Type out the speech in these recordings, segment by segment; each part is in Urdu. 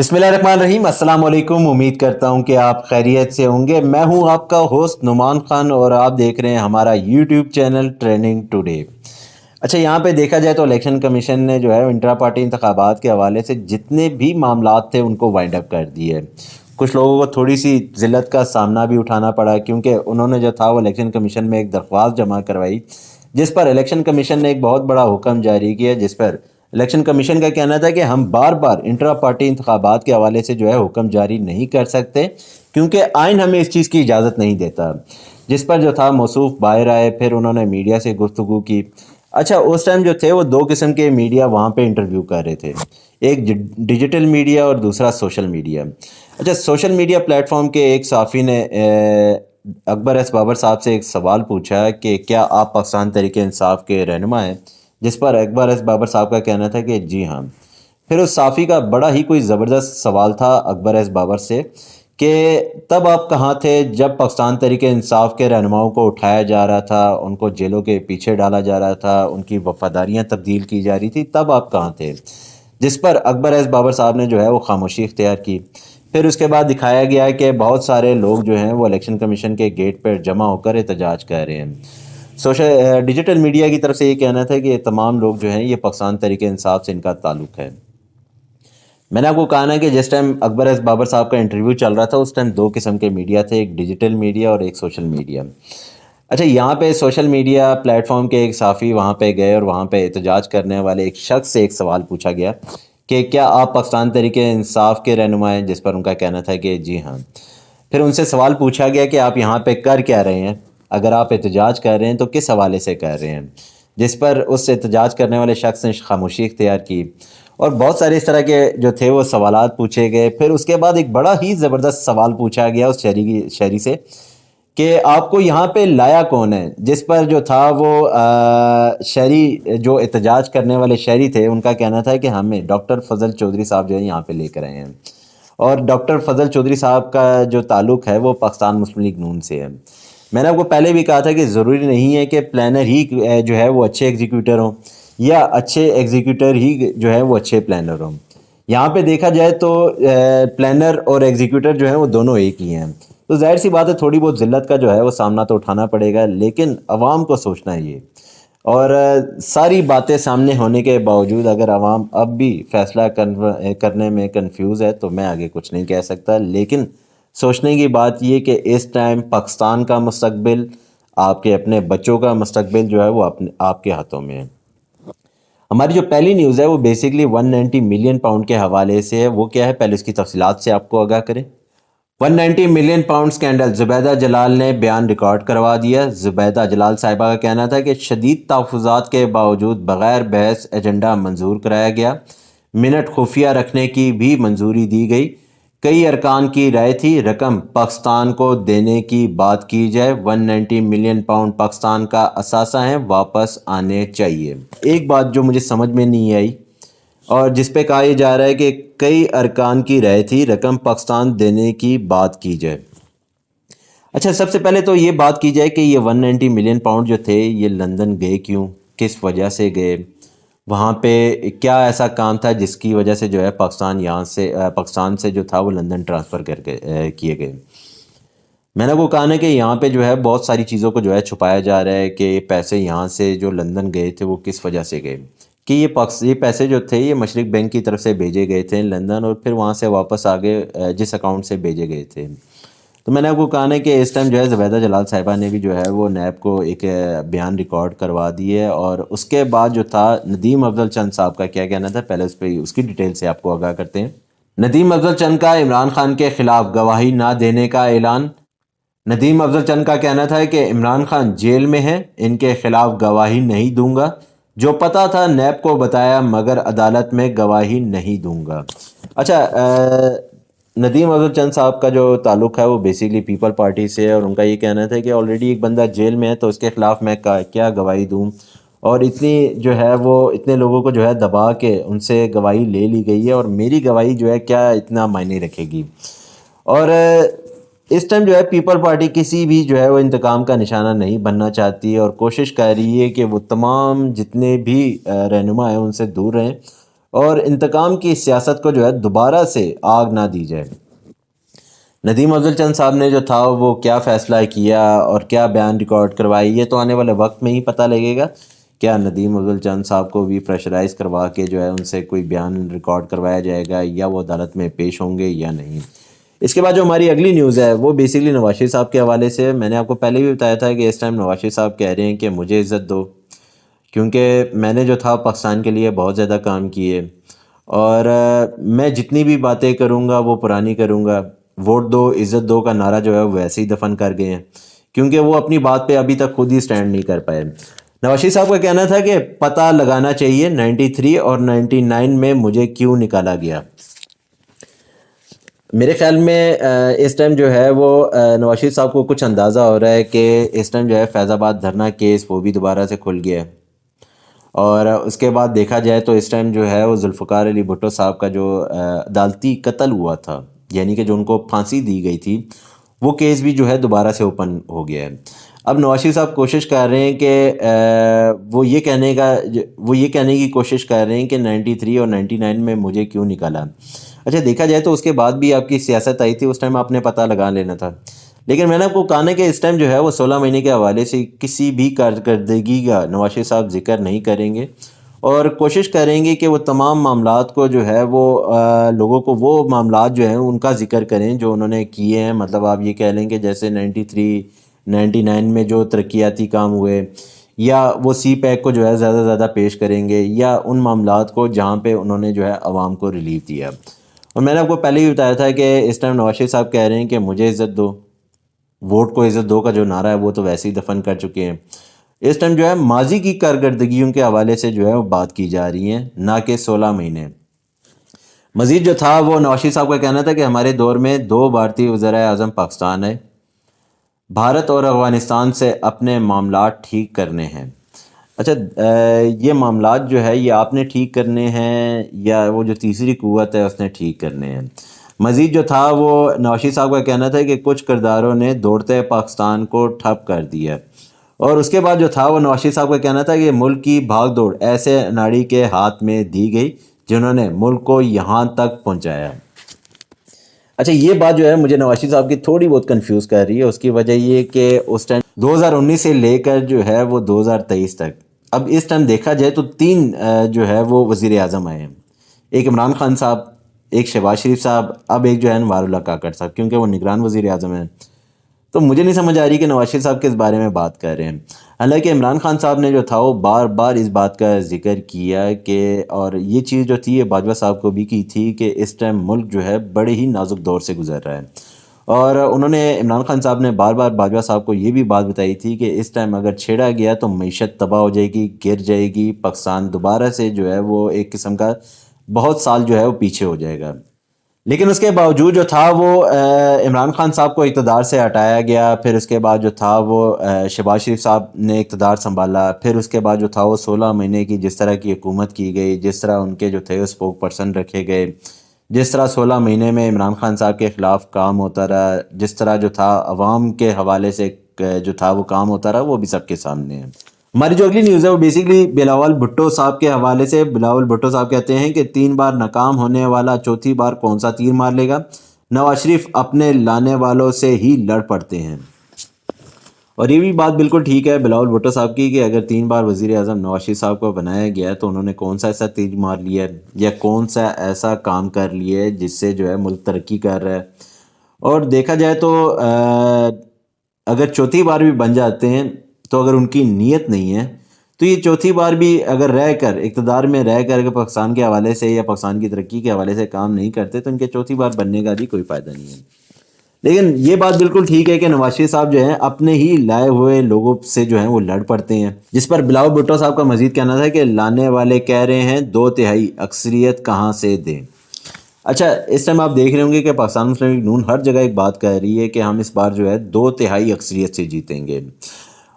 بسم اللہ الرحمن الرحیم۔ السلام علیکم، امید کرتا ہوں کہ آپ خیریت سے ہوں گے۔ میں ہوں آپ کا ہوسٹ نعمان خان اور آپ دیکھ رہے ہیں ہمارا یوٹیوب چینل ٹریننگ ٹوڈے۔ اچھا، یہاں پہ دیکھا جائے تو الیکشن کمیشن نے جو ہے انٹرا پارٹی انتخابات کے حوالے سے جتنے بھی معاملات تھے ان کو وائنڈ اپ کر دیے۔ کچھ لوگوں کو تھوڑی سی ذلت کا سامنا بھی اٹھانا پڑا کیونکہ انہوں نے جو تھا وہ الیکشن کمیشن میں ایک درخواست جمع کروائی، جس پر الیکشن کمیشن نے ایک بہت بڑا حکم جاری کیا، جس پر الیکشن کمیشن کا کہنا تھا کہ ہم بار بار انٹرا پارٹی انتخابات کے حوالے سے جو ہے حکم جاری نہیں کر سکتے کیونکہ آئین ہمیں اس چیز کی اجازت نہیں دیتا، جس پر جو تھا موصوف باہر آئے، پھر انہوں نے میڈیا سے گفتگو کی۔ اچھا، اس ٹائم جو تھے وہ دو قسم کے میڈیا وہاں پہ انٹرویو کر رہے تھے، ایک ڈیجیٹل میڈیا اور دوسرا سوشل میڈیا۔ اچھا، سوشل میڈیا پلیٹ فارم کے ایک صحافی نے اکبر ایس بابر صاحب سے ایک سوال پوچھا کہ کیا آپ پاکستان تحریک انصاف کے رہنما ہیں، جس پر اکبر ایس بابر صاحب کا کہنا تھا کہ جی ہاں۔ پھر اس صحافی کا بڑا ہی کوئی زبردست سوال تھا اکبر ایس بابر سے کہ تب آپ کہاں تھے جب پاکستان تحریک انصاف کے رہنماؤں کو اٹھایا جا رہا تھا، ان کو جیلوں کے پیچھے ڈالا جا رہا تھا، ان کی وفاداریاں تبدیل کی جا رہی تھی، تب آپ کہاں تھے؟ جس پر اکبر ایس بابر صاحب نے جو ہے وہ خاموشی اختیار کی۔ پھر اس کے بعد دکھایا گیا کہ بہت سارے لوگ جو ہیں وہ الیکشن کمیشن کے گیٹ پر جمع ہو کر احتجاج کر رہے ہیں۔ ڈیجیٹل میڈیا کی طرف سے یہ کہنا تھا کہ یہ تمام لوگ جو ہیں یہ پاکستان تحریک انصاف سے ان کا تعلق ہے۔ میں نے آپ کو کہا نا کہ جس ٹائم اکبر ایس بابر صاحب کا انٹرویو چل رہا تھا اس ٹائم دو قسم کے میڈیا تھے، ایک ڈیجیٹل میڈیا اور ایک سوشل میڈیا۔ اچھا، یہاں پہ سوشل میڈیا پلیٹ فارم کے ایک صحافی وہاں پہ گئے اور وہاں پہ احتجاج کرنے والے ایک شخص سے ایک سوال پوچھا گیا کہ کیا آپ پاکستان تحریک انصاف کے رہنما ہیں، جس پر ان کا کہنا تھا کہ جی ہاں۔ پھر ان سے سوال پوچھا گیا کہ آپ یہاں پہ کر کیا رہے ہیں، اگر آپ احتجاج کر رہے ہیں تو کس حوالے سے کر رہے ہیں، جس پر اس احتجاج کرنے والے شخص نے خاموشی اختیار کی اور بہت سارے اس طرح کے جو تھے وہ سوالات پوچھے گئے۔ پھر اس کے بعد ایک بڑا ہی زبردست سوال پوچھا گیا اس شہری سے کہ آپ کو یہاں پہ لایا کون ہے، جس پر جو تھا وہ شہری جو احتجاج کرنے والے شہری تھے ان کا کہنا تھا کہ ہمیں ڈاکٹر فضل چودھری صاحب جو ہے یہاں پہ لے کر آئے ہیں، اور ڈاکٹر فضل چودھری صاحب کا جو تعلق ہے وہ پاکستان مسلم لیگ نون سے ہے۔ میں نے آپ کو پہلے بھی کہا تھا کہ ضروری نہیں ہے کہ پلانر ہی جو ہے وہ اچھے ایگزیکیوٹر ہوں یا اچھے ایگزیکیوٹر ہی جو ہے وہ اچھے پلانر ہوں۔ یہاں پہ دیکھا جائے تو پلانر اور ایگزیکیوٹر جو ہیں وہ دونوں ایک ہی ہیں، تو ظاہر سی بات ہے تھوڑی بہت ذلت کا جو ہے وہ سامنا تو اٹھانا پڑے گا، لیکن عوام کو سوچنا ہے یہ، اور ساری باتیں سامنے ہونے کے باوجود اگر عوام اب بھی فیصلہ کرنے میں کنفیوز ہے تو میں آگے کچھ نہیں کہہ سکتا۔ لیکن سوچنے کی بات یہ کہ اس ٹائم پاکستان کا مستقبل، آپ کے اپنے بچوں کا مستقبل جو ہے وہ آپ کے ہاتھوں میں ہے۔ ہماری جو پہلی نیوز ہے وہ بیسیکلی 190 ملین پاؤنڈ کے حوالے سے ہے۔ وہ کیا ہے، پہلے اس کی تفصیلات سے آپ کو آگاہ کریں۔ 190 ملین پاؤنڈ سکینڈل، زبیدہ جلال نے بیان ریکارڈ کروا دیا۔ زبیدہ جلال صاحبہ کا کہنا تھا کہ شدید تحفظات کے باوجود بغیر بحث ایجنڈا منظور کرایا گیا، منٹ خفیہ رکھنے کی بھی منظوری دی گئی، کئی ارکان کی رائے تھی رقم پاکستان کو دینے کی بات کی جائے، 190 ملین پاؤنڈ پاکستان کا اثاثہ ہیں، واپس آنے چاہیے۔ ایک بات جو مجھے سمجھ میں نہیں آئی اور جس پہ کہا جا رہا ہے کہ کئی ارکان کی رائے تھی رقم پاکستان دینے کی بات کی جائے۔ اچھا، سب سے پہلے تو یہ بات کی جائے کہ یہ 190 ملین پاؤنڈ جو تھے یہ لندن گئے کیوں، کس وجہ سے گئے، وہاں پہ کیا ایسا کام تھا جس کی وجہ سے جو ہے پاکستان سے جو تھا وہ لندن ٹرانسفر کر کے کیے گئے۔ میں نے وہ کہا نا کہ یہاں پہ جو ہے بہت ساری چیزوں کو جو ہے چھپایا جا رہا ہے کہ پیسے یہاں سے جو لندن گئے تھے وہ کس وجہ سے گئے، کہ یہ پیسے جو تھے یہ مشرق بینک کی طرف سے بھیجے گئے تھے لندن اور پھر وہاں سے واپس آگے جس اکاؤنٹ سے بھیجے گئے تھے۔ تو میں نے آپ کو کہا نا کہ اس ٹائم جو ہے زبیدہ جلال صاحبہ نے بھی جو ہے وہ نیب کو ایک بیان ریکارڈ کروا دیے، اور اس کے بعد جو تھا ندیم افضل چند صاحب کا کیا کہنا تھا، پہلے اس کی ڈیٹیل سے آپ کو آگاہ کرتے ہیں۔ ندیم افضل چند کا عمران خان کے خلاف گواہی نہ دینے کا اعلان۔ ندیم افضل چند کا کہنا تھا کہ عمران خان جیل میں ہیں، ان کے خلاف گواہی نہیں دوں گا، جو پتہ تھا نیب کو بتایا مگر عدالت میں گواہی نہیں دوں گا۔ اچھا، ندیم افضل چند صاحب کا جو تعلق ہے وہ بیسیکلی پیپل پارٹی سے ہے، اور ان کا یہ کہنا تھا کہ آلریڈی ایک بندہ جیل میں ہے تو اس کے خلاف میں کیا گواہی دوں، اور اتنی جو ہے وہ اتنے لوگوں کو جو ہے دبا کے ان سے گواہی لے لی گئی ہے، اور میری گواہی جو ہے کیا اتنا معنی رکھے گی۔ اور اس ٹائم جو ہے پیپل پارٹی کسی بھی جو ہے وہ انتقام کا نشانہ نہیں بننا چاہتی اور کوشش کر رہی ہے کہ وہ تمام جتنے بھی رہنما ہیں ان سے دور رہیں اور انتقام کی سیاست کو جو ہے دوبارہ سے آگ نہ دی جائے۔ ندیم افضل چند صاحب نے جو تھا وہ کیا فیصلہ کیا اور کیا بیان ریکارڈ کروائی، یہ تو آنے والے وقت میں ہی پتہ لگے گا۔ کیا ندیم افضل چند صاحب کو بھی پریشرائز کروا کے جو ہے ان سے کوئی بیان ریکارڈ کروایا جائے گا، یا وہ عدالت میں پیش ہوں گے یا نہیں۔ اس کے بعد جو ہماری اگلی نیوز ہے وہ بیسیکلی نواز شریف صاحب کے حوالے سے۔ میں نے آپ کو پہلے بھی بتایا تھا کہ اس ٹائم نواز شریف صاحب کہہ رہے ہیں کہ مجھے عزت دو، کیونکہ میں نے جو تھا پاکستان کے لیے بہت زیادہ کام کیے، اور میں جتنی بھی باتیں کروں گا وہ پرانی کروں گا۔ ووٹ دو عزت دو کا نعرہ جو ہے وہ ویسے ہی دفن کر گئے ہیں، کیونکہ وہ اپنی بات پہ ابھی تک خود ہی سٹینڈ نہیں کر پائے۔ نواز شریف صاحب کا کہنا تھا کہ پتہ لگانا چاہیے 93 اور 99 میں مجھے کیوں نکالا گیا۔ میرے خیال میں اس ٹائم جو ہے وہ نواز شریف صاحب کو کچھ اندازہ ہو رہا ہے کہ اس ٹائم جو ہے فیض آباد دھرنا کیس وہ بھی دوبارہ سے کھل گیا ہے، اور اس کے بعد دیکھا جائے تو اس ٹائم جو ہے وہ ذوالفقار علی بھٹو صاحب کا جو عدالتی قتل ہوا تھا، یعنی کہ جو ان کو پھانسی دی گئی تھی، وہ کیس بھی جو ہے دوبارہ سے اوپن ہو گیا ہے۔ اب نواز شریف صاحب کوشش کر رہے ہیں کہ وہ یہ کہنے کی کوشش کر رہے ہیں کہ 93 اور 99 میں مجھے کیوں نکالا۔ اچھا دیکھا جائے تو اس کے بعد بھی آپ کی سیاست آئی تھی، اس ٹائم آپ نے پتہ لگا لینا تھا، لیکن میں نے آپ کو کہا نا کہ اس ٹائم جو ہے وہ 16 مہینے کے حوالے سے کسی بھی کارکردگی کا نواز شریف صاحب ذکر نہیں کریں گے، اور کوشش کریں گے کہ وہ تمام معاملات کو جو ہے وہ لوگوں کو وہ معاملات جو ہیں ان کا ذکر کریں جو انہوں نے کیے ہیں۔ مطلب آپ یہ کہہ لیں کہ جیسے 93 99 میں جو ترقیاتی کام ہوئے، یا وہ سی پیک کو جو ہے زیادہ زیادہ پیش کریں گے، یا ان معاملات کو جہاں پہ انہوں نے جو ہے عوام کو ریلیف دیا۔ اور میں نے آپ کو پہلے ہی بتایا تھا کہ اس ٹائم نواز شریف صاحب کہہ رہے ہیں کہ مجھے عزت دو، ووٹ کو عزت دو کا جو نعرہ ہے وہ تو ویسے ہی دفن کر چکے ہیں۔ اس ٹائم جو ہے ماضی کی کارکردگیوں کے حوالے سے جو ہے وہ بات کی جا رہی ہیں، نہ کہ 16 مہینے۔ مزید جو تھا وہ نواز شریف صاحب کا کہنا تھا کہ ہمارے دور میں 2 بھارتی وزرائے اعظم پاکستان ہے، بھارت اور افغانستان سے اپنے معاملات ٹھیک کرنے ہیں۔ اچھا یہ معاملات جو ہے یہ آپ نے ٹھیک کرنے ہیں یا وہ جو تیسری قوت ہے اس نے ٹھیک کرنے ہیں؟ مزید جو تھا وہ نواز شریف صاحب کا کہنا تھا کہ کچھ کرداروں نے دوڑتے پاکستان کو ٹھپ کر دیا، اور اس کے بعد جو تھا وہ نواز شریف صاحب کا کہنا تھا کہ ملک کی بھاگ دوڑ ایسے اناڑی کے ہاتھ میں دی گئی جنہوں نے ملک کو یہاں تک پہنچایا۔ اچھا یہ بات جو ہے مجھے نواز شریف صاحب کی تھوڑی بہت کنفیوز کر رہی ہے، اس کی وجہ یہ کہ اس ٹائم 2019 سے لے کر جو ہے وہ 2023 تک، اب اس ٹائم دیکھا جائے تو 3 جو ہے وہ وزیر اعظم آئے ہیں، ایک عمران خان صاحب، ایک شہباز شریف صاحب، اب ایک جو ہے انوار اللہ کاکڑ صاحب، کیونکہ وہ نگران وزیر اعظم ہیں۔ تو مجھے نہیں سمجھ آ رہی کہ نواز شریف صاحب کس بارے میں بات کر رہے ہیں۔ حالانکہ عمران خان صاحب نے جو تھا وہ بار بار اس بات کا ذکر کیا کہ، اور یہ چیز جو تھی یہ باجوہ صاحب کو بھی کی تھی کہ اس ٹائم ملک جو ہے بڑے ہی نازک دور سے گزر رہا ہے، اور انہوں نے عمران خان صاحب نے بار بار باجوہ صاحب کو یہ بھی بات بتائی تھی کہ اس ٹائم اگر چھیڑا گیا تو معیشت تباہ ہو جائے گی، گر جائے گی، پاکستان دوبارہ سے جو ہے وہ ایک قسم کا بہت سال جو ہے وہ پیچھے ہو جائے گا۔ لیکن اس کے باوجود جو تھا وہ عمران خان صاحب کو اقتدار سے ہٹایا گیا، پھر اس کے بعد جو تھا وہ شہباز شریف صاحب نے اقتدار سنبھالا، پھر اس کے بعد جو تھا وہ 16 مہینے کی جس طرح کی حکومت کی گئی، جس طرح ان کے جو تھے اسپوک پرسن رکھے گئے، جس طرح 16 مہینے میں عمران خان صاحب کے خلاف کام ہوتا رہا، جس طرح جو تھا عوام کے حوالے سے جو تھا وہ کام ہوتا رہا، وہ بھی سب کے سامنے ہے۔ ہماری جو اگلی نیوز ہے وہ بیسیکلی بلاول بھٹو صاحب کے حوالے سے۔ بلاول بھٹو صاحب کہتے ہیں کہ 3 بار ناکام ہونے والا چوتھی بار کون سا تیر مار لے گا؟ نواز شریف اپنے لانے والوں سے ہی لڑ پڑتے ہیں، اور یہ بھی بات بالکل ٹھیک ہے بلاول بھٹو صاحب کی کہ اگر 3 بار وزیر اعظم نواز شریف صاحب کو بنایا گیا ہے تو انہوں نے کون سا ایسا تیر مار لیا ہے یا کون سا ایسا کام کر لیا ہے جس سے جو ہے ملک ترقی کر رہا ہے۔ اور دیکھا جائے تو اگر چوتھی بار بھی بن جاتے ہیں تو اگر ان کی نیت نہیں ہے تو یہ چوتھی بار بھی اگر رہ کر اقتدار میں رہ کر پاکستان کے حوالے سے یا پاکستان کی ترقی کے حوالے سے کام نہیں کرتے تو ان کے چوتھی بار بننے کا بھی کوئی فائدہ نہیں ہے۔ لیکن یہ بات بالکل ٹھیک ہے کہ نواز شریف صاحب جو ہیں اپنے ہی لائے ہوئے لوگوں سے جو ہیں وہ لڑ پڑتے ہیں، جس پر بلاول بھٹو صاحب کا مزید کہنا تھا کہ لانے والے کہہ رہے ہیں 2/3 اکثریت کہاں سے دیں۔ اچھا اس ٹائم آپ دیکھ رہے ہوں گے کہ پاکستان مسلم لیگ نون ہر جگہ ایک بات کہہ رہی ہے کہ ہم اس بار جو ہے 2/3 اکثریت سے جیتیں گے،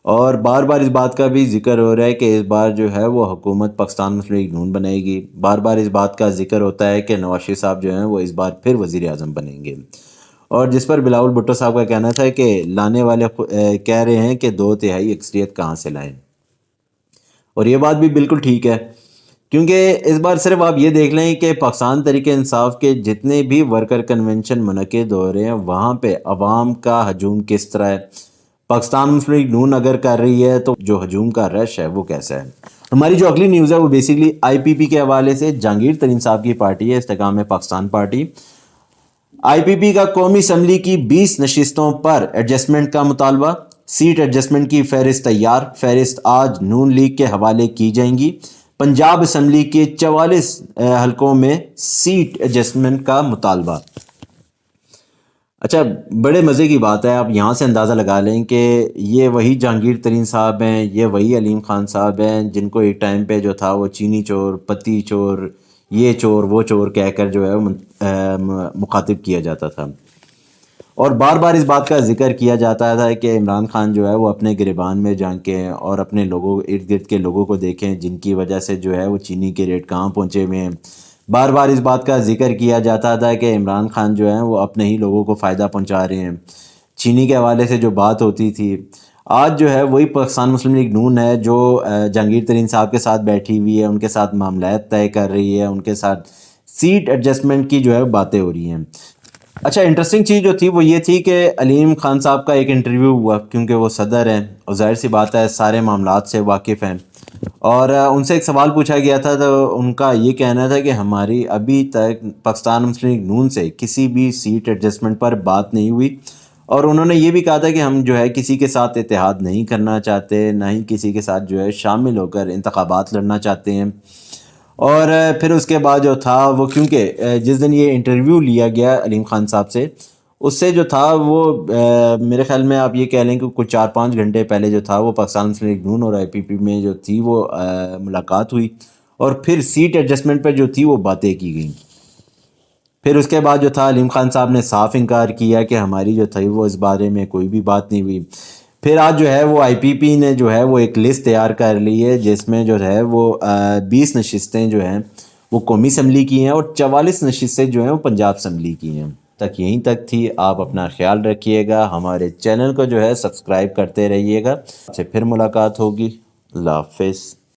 اور بار بار اس بات کا بھی ذکر ہو رہا ہے کہ اس بار جو ہے وہ حکومت پاکستان مسلم لیگ نون بنائے گی، بار بار اس بات کا ذکر ہوتا ہے کہ نواز شریف صاحب جو ہیں وہ اس بار پھر وزیر اعظم بنیں گے، اور جس پر بلاول بھٹو صاحب کا کہنا تھا کہ لانے والے کہہ رہے ہیں کہ 2/3 اکثریت کہاں سے لائیں، اور یہ بات بھی بالکل ٹھیک ہے کیونکہ اس بار صرف آپ یہ دیکھ لیں کہ پاکستان تحریک انصاف کے جتنے بھی ورکر کنونشن منعقد ہو رہے ہیں وہاں پہ عوام کا ہجوم کس طرح ہے. پاکستان مسلم لیگ نون اگر کر رہی ہے تو جو ہجوم کا رش ہے وہ کیسا ہے. ہماری جو اگلی نیوز ہے وہ بیسیکلی آئی پی پی کے حوالے سے. جہانگیر ترین صاحب کی پارٹی ہے استحکام پاکستان پارٹی. آئی پی پی کا قومی اسمبلی کی 20 نشستوں پر ایڈجسٹمنٹ کا مطالبہ. سیٹ ایڈجسٹمنٹ کی فہرست تیار. فہرست آج نون لیگ کے حوالے کی جائیں گی. پنجاب اسمبلی کے 44 حلقوں میں سیٹ ایڈجسٹمنٹ کا مطالبہ. اچھا بڑے مزے کی بات ہے. آپ یہاں سے اندازہ لگا لیں کہ یہ وہی جہانگیر ترین صاحب ہیں, یہ وہی علیم خان صاحب ہیں جن کو ایک ٹائم پہ جو تھا وہ چینی چور, پتی چور, یہ چور وہ چور کہہ کر جو ہے مخاطب کیا جاتا تھا. اور بار بار اس بات کا ذکر کیا جاتا تھا کہ عمران خان جو ہے وہ اپنے گریبان میں جھانکیں اور اپنے لوگوں ارد گرد کے لوگوں کو دیکھیں جن کی وجہ سے جو ہے وہ چینی کے ریٹ کہاں پہنچے ہوئے ہیں. بار بار اس بات کا ذکر کیا جاتا تھا کہ عمران خان جو ہیں وہ اپنے ہی لوگوں کو فائدہ پہنچا رہے ہیں. چینی کے حوالے سے جو بات ہوتی تھی, آج جو ہے وہی پاکستان مسلم لیگ نون ہے جو جہانگیر ترین صاحب کے ساتھ بیٹھی ہوئی ہے, ان کے ساتھ معاملات طے کر رہی ہے, ان کے ساتھ سیٹ ایڈجسٹمنٹ کی جو ہے باتیں ہو رہی ہیں. اچھا انٹرسٹنگ چیز جو تھی وہ یہ تھی کہ علیم خان صاحب کا ایک انٹرویو ہوا, کیونکہ وہ صدر ہیں اور ظاہر سی بات ہے سارے معاملات سے واقف ہیں, اور ان سے ایک سوال پوچھا گیا تھا تو ان کا یہ کہنا تھا کہ ہماری ابھی تک پاکستان مسلم لیگ نون سے کسی بھی سیٹ ایڈجسٹمنٹ پر بات نہیں ہوئی, اور انہوں نے یہ بھی کہا تھا کہ ہم جو ہے کسی کے ساتھ اتحاد نہیں کرنا چاہتے, نہ ہی کسی کے ساتھ جو ہے شامل ہو کر انتخابات لڑنا چاہتے ہیں. اور پھر اس کے بعد جو تھا وہ کیونکہ جس دن یہ انٹرویو لیا گیا علیم خان صاحب سے, اس سے جو تھا وہ میرے خیال میں آپ یہ کہہ لیں کہ کچھ 4-5 گھنٹے پہلے جو تھا وہ پاکستان مسلم لیگ نون اور آئی پی پی میں جو تھی وہ ملاقات ہوئی, اور پھر سیٹ ایڈجسٹمنٹ پہ جو تھی وہ باتیں کی گئیں. پھر اس کے بعد جو تھا علیم خان صاحب نے صاف انکار کیا کہ ہماری جو تھی وہ اس بارے میں کوئی بھی بات نہیں ہوئی. پھر آج جو ہے وہ آئی پی پی نے جو ہے وہ ایک لسٹ تیار کر لی ہے جس میں جو ہے وہ 20 نشستیں جو ہیں وہ قومی اسمبلی کی ہیں اور 44 نشستیں جو ہیں وہ پنجاب اسمبلی کی ہیں. تک یہیں تک تھی. آپ اپنا خیال رکھیے گا, ہمارے چینل کو جو ہے سبسکرائب کرتے رہیے گا. آپ سے پھر ملاقات ہوگی. اللہ حافظ.